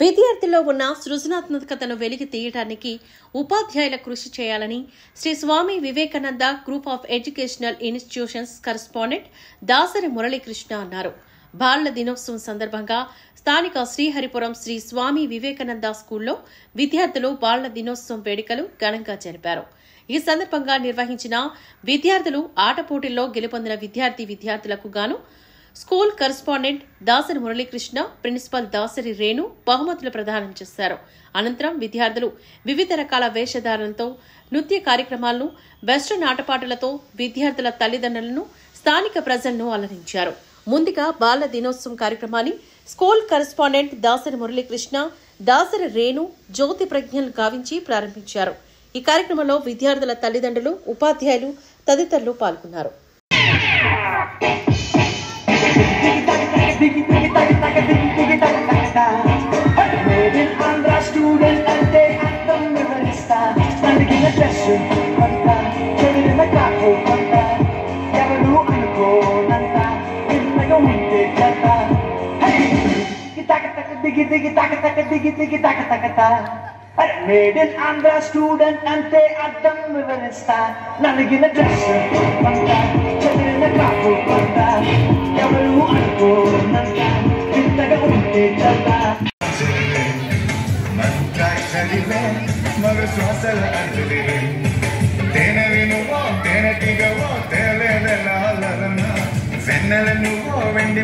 విద్యార్థుల్లో ఉన్న సృజనాత్మకతను వెలికి తీయడానికి ఉపాధ్యాయుల కృషి చేయాలని Shri Swami Vivekananda group of educational institutions correspondent Dasari Muralikrishna అన్నారు. బాలల దినోత్సవం సందర్భంగా స్థానిక శ్రీహరిపురం శ్రీ స్వామి వివేకానంద స్కూల్లో విద్యార్థులు బాలల దినోత్సవం వేడుకలు ఘనంగా జరిపారు. ఈ సందర్భంగా నిర్వహించిన విద్యార్థులు ఆట పోటీల్లో గెలుపొందిన విద్యార్థులకు గాను school correspondent Dasari Muralikrishna, principal Dasari Renu బహుమతులు ప్రదానం చేశారు. అనంతరం విద్యార్థులు వివిధ రకాల వేషధారణలతో, నృత్య కార్యక్రమాలను, వెస్టర్న్ ఆటపాటలతో విద్యార్థుల తల్లిదండ్రులను, స్థానిక ప్రజలను అలరించారు. ముందుగా బాలల దినోత్సవం కార్యక్రమాన్ని స్కూల్ కరెస్పాండెంట్ దాసరి మురళీకృష్ణ, దాసరి రేణు జ్యోతి ప్రజ్ఞలు గావించి ప్రారంభించారు. ఈ కార్యక్రమంలో విద్యార్థుల తల్లిదండ్రులు, ఉపాధ్యాయులు తదితరులు పాల్గొన్నారు. Made in Andhra student ante addam vivarista nanagina dress panta chadina kapu panta yavaru anukonanta intaga unte chata mantra chalive magar swasala andile tena vinuvo tena tigavo tele velalana vennala nuvo vendi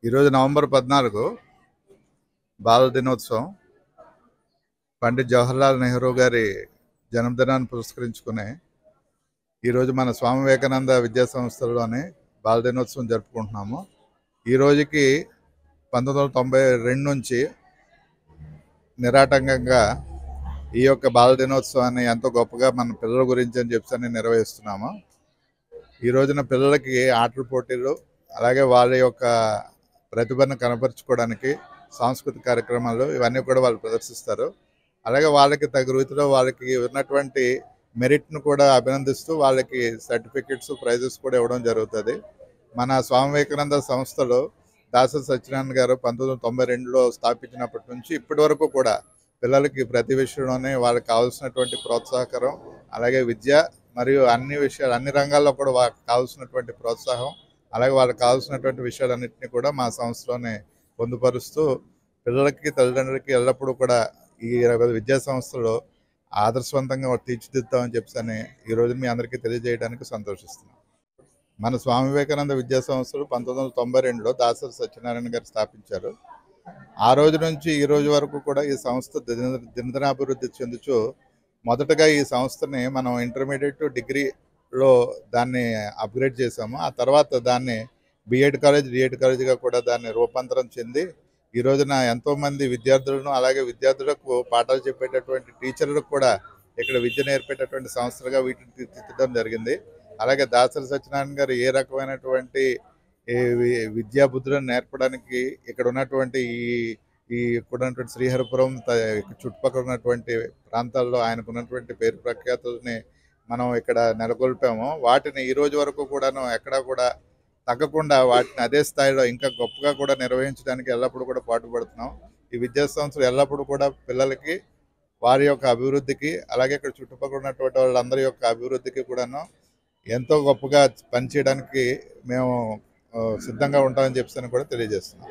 ఈరోజు November 14 బాల దినోత్సవం. పండిత్ జవహర్లాల్ నెహ్రూ గారి జన్మదినాన్ని పురస్కరించుకుని ఈరోజు మన స్వామి వివేకానంద విద్యా సంస్థల్లోనే బాల దినోత్సవం జరుపుకుంటున్నాము. ఈ రోజుకి 1992 నుంచి నిరాటంకంగా ఈ యొక్క బాల దినోత్సవాన్ని ఎంతో గొప్పగా మన పిల్లల గురించి అని చెప్పి నిర్వహిస్తున్నాము. ఈ రోజున పిల్లలకి ఆటల పోటీలు, అలాగే వాళ్ళ యొక్క ప్రతిభను కనపరుచుకోవడానికి సాంస్కృతిక కార్యక్రమాలు ఇవన్నీ కూడా వాళ్ళు ప్రదర్శిస్తారు. అలాగే వాళ్ళకి తగు రీతిలో వాళ్ళకి ఉన్నటువంటి మెరిట్ను కూడా అభినందిస్తూ వాళ్ళకి సర్టిఫికెట్స్, ప్రైజెస్ కూడా ఇవ్వడం జరుగుతుంది. మన స్వామి వివేకానంద సంస్థలో దాసరి సత్యనారాయణ గారు 1992లో స్థాపించినప్పటి నుంచి ఇప్పటి వరకు కూడా పిల్లలకి ప్రతి విషయంలోనే వాళ్ళకి కావాల్సినటువంటి ప్రోత్సాహకరం, అలాగే విద్య మరియు అన్ని విషయాలు, అన్ని రంగాల్లో కూడా వాళ్ళకి కావాల్సినటువంటి ప్రోత్సాహం, అలాగే వాళ్ళకి కావాల్సినటువంటి విషయాలన్నింటినీ కూడా మా సంస్థలోనే పొందుపరుస్తూ పిల్లలకి, తల్లిదండ్రులకి ఎల్లప్పుడూ కూడా ఈ విద్యా సంస్థలో ఆదర్శవంతంగా తీర్చిదిద్దామని చెప్పని ఈరోజు మీ అందరికీ తెలియజేయడానికి సంతోషిస్తున్నాం. మన స్వామి వివేకానంద విద్యా సంస్థలు 1992లో దాసరి సత్యనారాయణ గారు స్థాపించారు. ఆ రోజు నుంచి ఈ రోజు వరకు కూడా ఈ సంస్థ దినదినాభివృద్ధి చెందుతూ మొదటగా ఈ సంస్థని మనం ఇంటర్మీడియట్, డిగ్రీలో దాన్ని అప్గ్రేడ్ చేసాము. ఆ తర్వాత దాన్ని బిఎడ్ కాలేజ్, డిఎడ్ కాలేజ్గా కూడా దాన్ని రూపాంతరం చెంది ఈ రోజున ఎంతోమంది విద్యార్థులను, అలాగే విద్యార్థులకు పాఠాలు చెప్పేటటువంటి టీచర్లకు కూడా ఇక్కడ విద్య నేర్పేటటువంటి సంస్థలుగా వీటిని తీర్చిదిద్దడం జరిగింది. అలాగే దాసరి సత్యనారాయణ గారు ఏ రకమైనటువంటి విద్యా బుద్ధులను నేర్పడానికి ఇక్కడ ఉన్నటువంటి ఇక్కడ ఉన్నటువంటి శ్రీహరిపురం చుట్టుపక్కల ఉన్నటువంటి ప్రాంతాల్లో ఆయనకు ఉన్నటువంటి పేరు ప్రఖ్యాతుల్ని మనం ఇక్కడ నెలకొల్పాము. వాటిని ఈ రోజు వరకు కూడాను ఎక్కడా కూడా తగ్గకుండా వాటిని అదే స్థాయిలో ఇంకా గొప్పగా కూడా నిర్వహించడానికి ఎల్లప్పుడూ కూడా పాటుపడుతున్నాం. ఈ విద్యా సంస్థలు ఎల్లప్పుడూ కూడా పిల్లలకి, వారి యొక్క అభివృద్ధికి, అలాగే ఇక్కడ చుట్టుపక్కల ఉన్నటువంటి వాళ్ళందరి యొక్క అభివృద్ధికి కూడాను ఎంతో గొప్పగా పనిచేయడానికి మేము సిద్ధంగా ఉంటామని చెప్పి కూడా తెలియజేస్తున్నాం.